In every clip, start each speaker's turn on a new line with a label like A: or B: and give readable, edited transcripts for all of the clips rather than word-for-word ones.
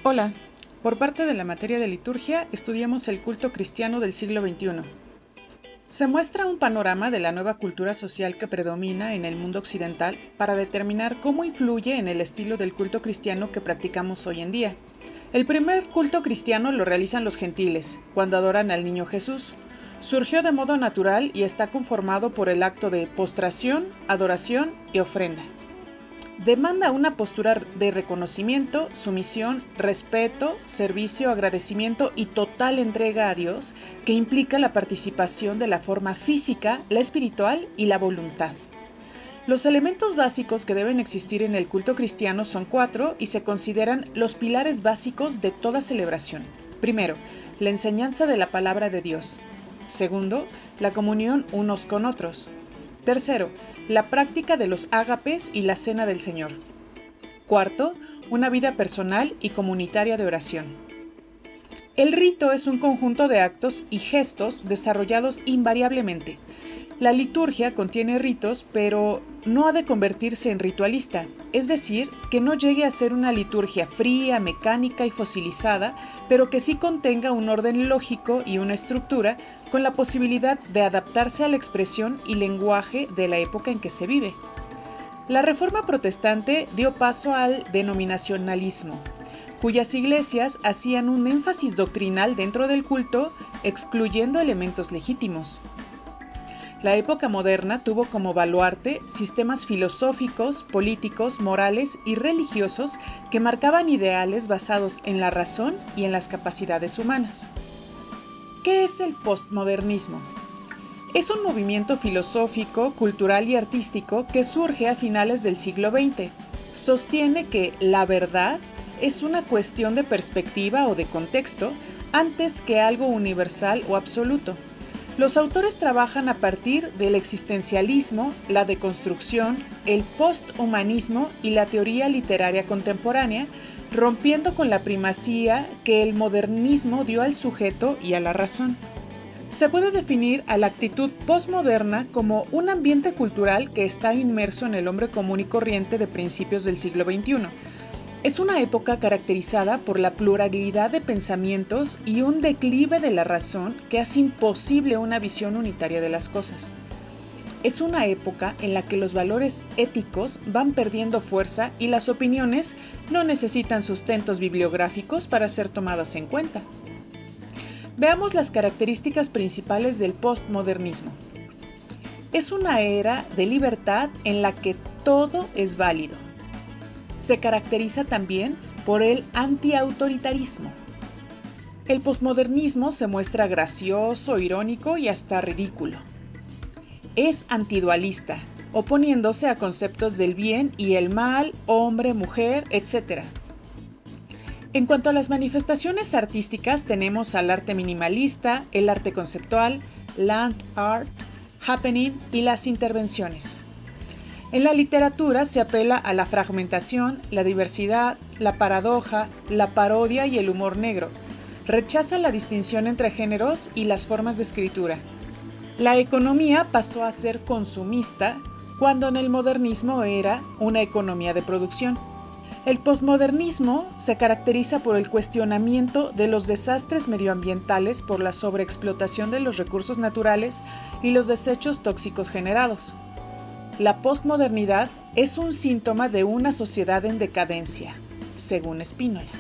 A: Hola, por parte de la materia de liturgia estudiamos el culto cristiano del siglo XXI. Se muestra un panorama de la nueva cultura social que predomina en el mundo occidental para determinar cómo influye en el estilo del culto cristiano que practicamos hoy en día. El primer culto cristiano lo realizan los gentiles, cuando adoran al niño Jesús. Surgió de modo natural y está conformado por el acto de postración, adoración y ofrenda. Demanda una postura de reconocimiento, sumisión, respeto, servicio, agradecimiento y total entrega a Dios, que implica la participación de la forma física, la espiritual y la voluntad. Los elementos básicos que deben existir en el culto cristiano son 4 y se consideran los pilares básicos de toda celebración. Primero, la enseñanza de la palabra de Dios. Segundo, la comunión unos con otros. Tercero, la práctica de los ágapes y la cena del Señor. Cuarto, una vida personal y comunitaria de oración. El rito es un conjunto de actos y gestos desarrollados invariablemente. La liturgia contiene ritos, pero no ha de convertirse en ritualista, es decir, que no llegue a ser una liturgia fría, mecánica y fosilizada, pero que sí contenga un orden lógico y una estructura con la posibilidad de adaptarse a la expresión y lenguaje de la época en que se vive. La Reforma Protestante dio paso al denominacionalismo, cuyas iglesias hacían un énfasis doctrinal dentro del culto, excluyendo elementos legítimos. La época moderna tuvo como baluarte sistemas filosóficos, políticos, morales y religiosos que marcaban ideales basados en la razón y en las capacidades humanas. ¿Qué es el postmodernismo? Es un movimiento filosófico, cultural y artístico que surge a finales del siglo XX. Sostiene que la verdad es una cuestión de perspectiva o de contexto antes que algo universal o absoluto. Los autores trabajan a partir del existencialismo, la deconstrucción, el posthumanismo y la teoría literaria contemporánea, rompiendo con la primacía que el modernismo dio al sujeto y a la razón. Se puede definir a la actitud postmoderna como un ambiente cultural que está inmerso en el hombre común y corriente de principios del siglo XXI. Es una época caracterizada por la pluralidad de pensamientos y un declive de la razón que hace imposible una visión unitaria de las cosas. Es una época en la que los valores éticos van perdiendo fuerza y las opiniones no necesitan sustentos bibliográficos para ser tomadas en cuenta. Veamos las características principales del postmodernismo. Es una era de libertad en la que todo es válido. Se caracteriza también por el antiautoritarismo. El posmodernismo se muestra gracioso, irónico y hasta ridículo. Es antidualista, oponiéndose a conceptos del bien y el mal, hombre, mujer, etc. En cuanto a las manifestaciones artísticas, tenemos al arte minimalista, el arte conceptual, land art, happening y las intervenciones. En la literatura se apela a la fragmentación, la diversidad, la paradoja, la parodia y el humor negro. Rechaza la distinción entre géneros y las formas de escritura. La economía pasó a ser consumista, cuando en el modernismo era una economía de producción. El posmodernismo se caracteriza por el cuestionamiento de los desastres medioambientales por la sobreexplotación de los recursos naturales y los desechos tóxicos generados. La posmodernidad es un síntoma de una sociedad en decadencia, según Spínola.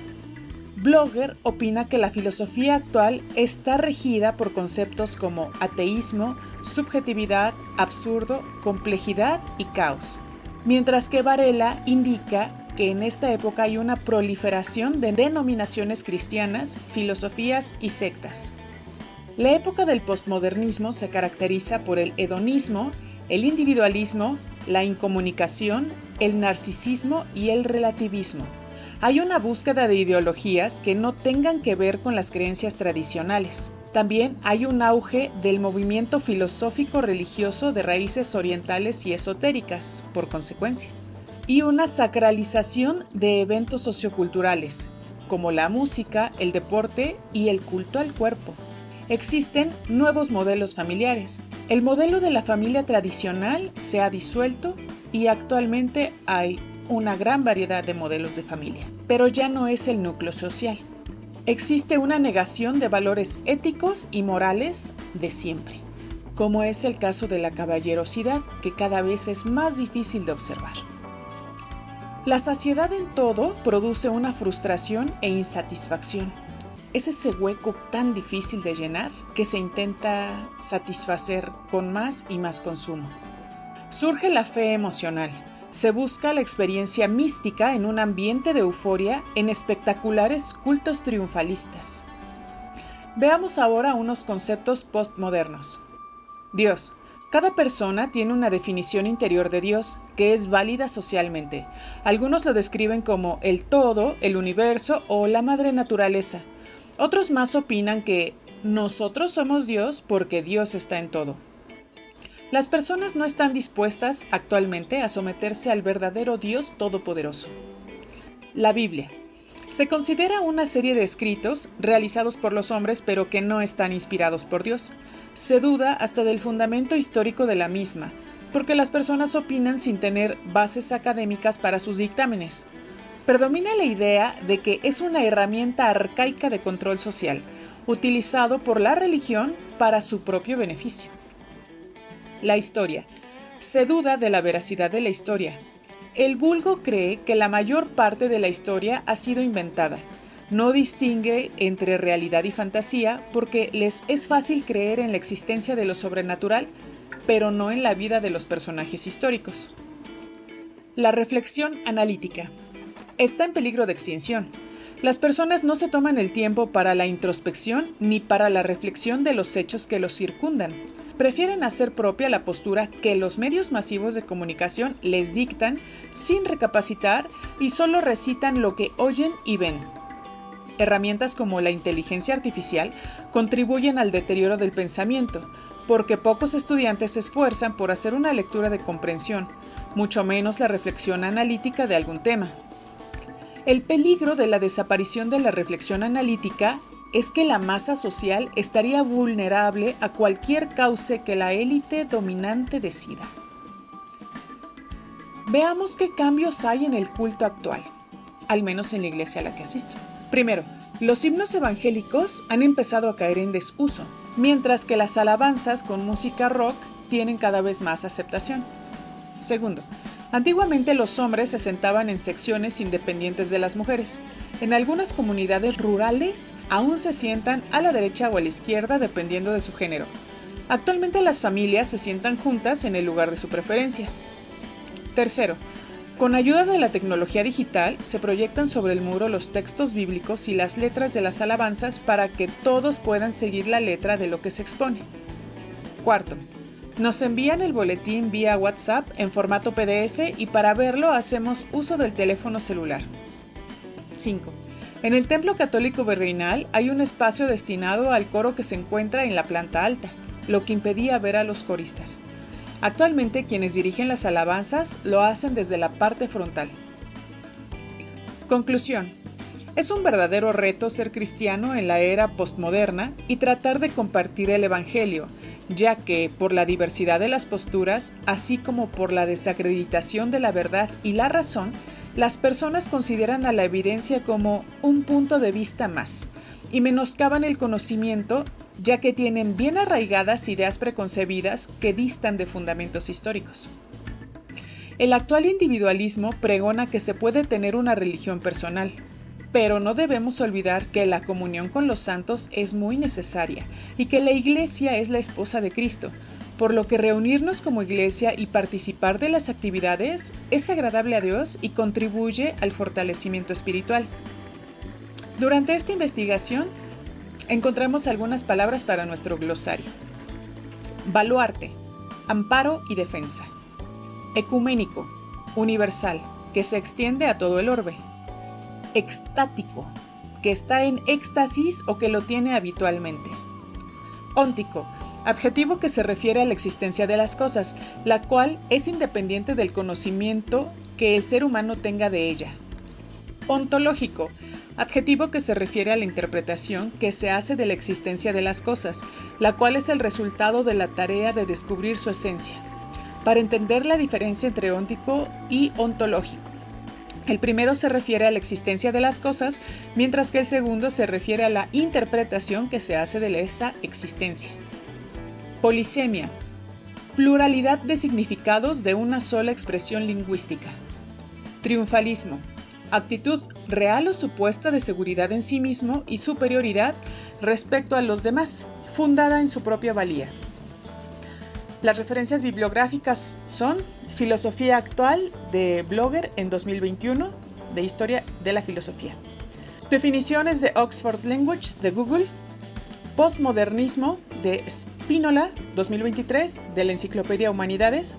A: Blogger opina que la filosofía actual está regida por conceptos como ateísmo, subjetividad, absurdo, complejidad y caos, mientras que Varela indica que en esta época hay una proliferación de denominaciones cristianas, filosofías y sectas. La época del posmodernismo se caracteriza por el hedonismo, el individualismo, la incomunicación, el narcisismo y el relativismo. Hay una búsqueda de ideologías que no tengan que ver con las creencias tradicionales. También hay un auge del movimiento filosófico religioso de raíces orientales y esotéricas, por consecuencia, y una sacralización de eventos socioculturales, como la música, el deporte y el culto al cuerpo. Existen nuevos modelos familiares. El modelo de la familia tradicional se ha disuelto y actualmente hay una gran variedad de modelos de familia. pero ya no es el núcleo social. Existe una negación de valores éticos y morales de siempre, como es el caso de la caballerosidad, que cada vez es más difícil de observar. La saciedad en todo produce una frustración e insatisfacción. Es ese hueco tan difícil de llenar que se intenta satisfacer con más y más consumo. Surge la fe emocional. Se busca la experiencia mística en un ambiente de euforia en espectaculares cultos triunfalistas. Veamos ahora unos conceptos postmodernos. Dios. Cada persona tiene una definición interior de Dios que es válida socialmente. Algunos lo describen como el todo, el universo o la madre naturaleza. Otros más opinan que nosotros somos Dios porque Dios está en todo. Las personas no están dispuestas actualmente a someterse al verdadero Dios todopoderoso. La Biblia. Se considera una serie de escritos realizados por los hombres pero que no están inspirados por Dios. Se duda hasta del fundamento histórico de la misma, porque las personas opinan sin tener bases académicas para sus dictámenes. Predomina la idea de que es una herramienta arcaica de control social, utilizado por la religión para su propio beneficio. La historia. Se duda de la veracidad de la historia. El vulgo cree que la mayor parte de la historia ha sido inventada. No distingue entre realidad y fantasía porque les es fácil creer en la existencia de lo sobrenatural, pero no en la vida de los personajes históricos. La reflexión analítica. Está en peligro de extinción. Las personas no se toman el tiempo para la introspección ni para la reflexión de los hechos que los circundan. Prefieren hacer propia la postura que los medios masivos de comunicación les dictan sin recapacitar y solo recitan lo que oyen y ven. Herramientas como la inteligencia artificial contribuyen al deterioro del pensamiento, porque pocos estudiantes se esfuerzan por hacer una lectura de comprensión, mucho menos la reflexión analítica de algún tema. El peligro de la desaparición de la reflexión analítica es que la masa social estaría vulnerable a cualquier cauce que la élite dominante decida. Veamos qué cambios hay en el culto actual, al menos en la iglesia a la que asisto. Primero, los himnos evangélicos han empezado a caer en desuso, mientras que las alabanzas con música rock tienen cada vez más aceptación. Segundo, antiguamente los hombres se sentaban en secciones independientes de las mujeres. En algunas comunidades rurales aún se sientan a la derecha o a la izquierda dependiendo de su género. Actualmente las familias se sientan juntas en el lugar de su preferencia. Tercero, con ayuda de la tecnología digital se proyectan sobre el muro los textos bíblicos y las letras de las alabanzas para que todos puedan seguir la letra de lo que se expone. Cuarto, nos envían el boletín vía WhatsApp en formato PDF y para verlo hacemos uso del teléfono celular. 5. En el Templo Católico Virreinal hay un espacio destinado al coro que se encuentra en la planta alta, lo que impedía ver a los coristas. Actualmente quienes dirigen las alabanzas lo hacen desde la parte frontal. Conclusión. Es un verdadero reto ser cristiano en la era postmoderna y tratar de compartir el Evangelio, ya que por la diversidad de las posturas, así como por la desacreditación de la verdad y la razón, las personas consideran a la evidencia como un punto de vista más y menoscaban el conocimiento, ya que tienen bien arraigadas ideas preconcebidas que distan de fundamentos históricos. El actual individualismo pregona que se puede tener una religión personal, pero no debemos olvidar que la comunión con los santos es muy necesaria y que la Iglesia es la esposa de Cristo, por lo que reunirnos como iglesia y participar de las actividades es agradable a Dios y contribuye al fortalecimiento espiritual. Durante esta investigación, encontramos algunas palabras para nuestro glosario. Baluarte, amparo y defensa. Ecuménico, universal, que se extiende a todo el orbe. Extático, que está en éxtasis o que lo tiene habitualmente. Óntico, adjetivo que se refiere a la existencia de las cosas, la cual es independiente del conocimiento que el ser humano tenga de ella. Ontológico, adjetivo que se refiere a la interpretación que se hace de la existencia de las cosas, la cual es el resultado de la tarea de descubrir su esencia. Para entender la diferencia entre óntico y ontológico. El primero se refiere a la existencia de las cosas, mientras que el segundo se refiere a la interpretación que se hace de esa existencia. Polisemia. Pluralidad de significados de una sola expresión lingüística. Triunfalismo. Actitud real o supuesta de seguridad en sí mismo y superioridad respecto a los demás, fundada en su propia valía. Las referencias bibliográficas son Filosofía actual de Blogger en 2021, de Historia de la Filosofía. Definiciones de Oxford Languages de Google. Postmodernismo de Spínola 2023, de la Enciclopedia Humanidades.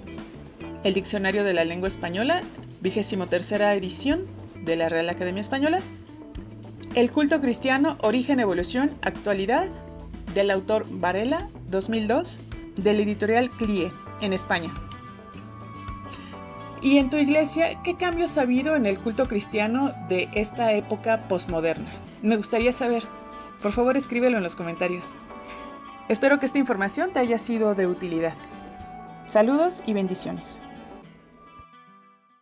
A: El Diccionario de la Lengua Española, 23ª edición de la Real Academia Española. El culto cristiano, origen, evolución, actualidad, del autor Varela, 2002, de la editorial CLIE, en España. ¿Y en tu iglesia qué cambios ha habido en el culto cristiano de esta época posmoderna? Me gustaría saber. Por favor, escríbelo en los comentarios. Espero que esta información te haya sido de utilidad. Saludos y bendiciones.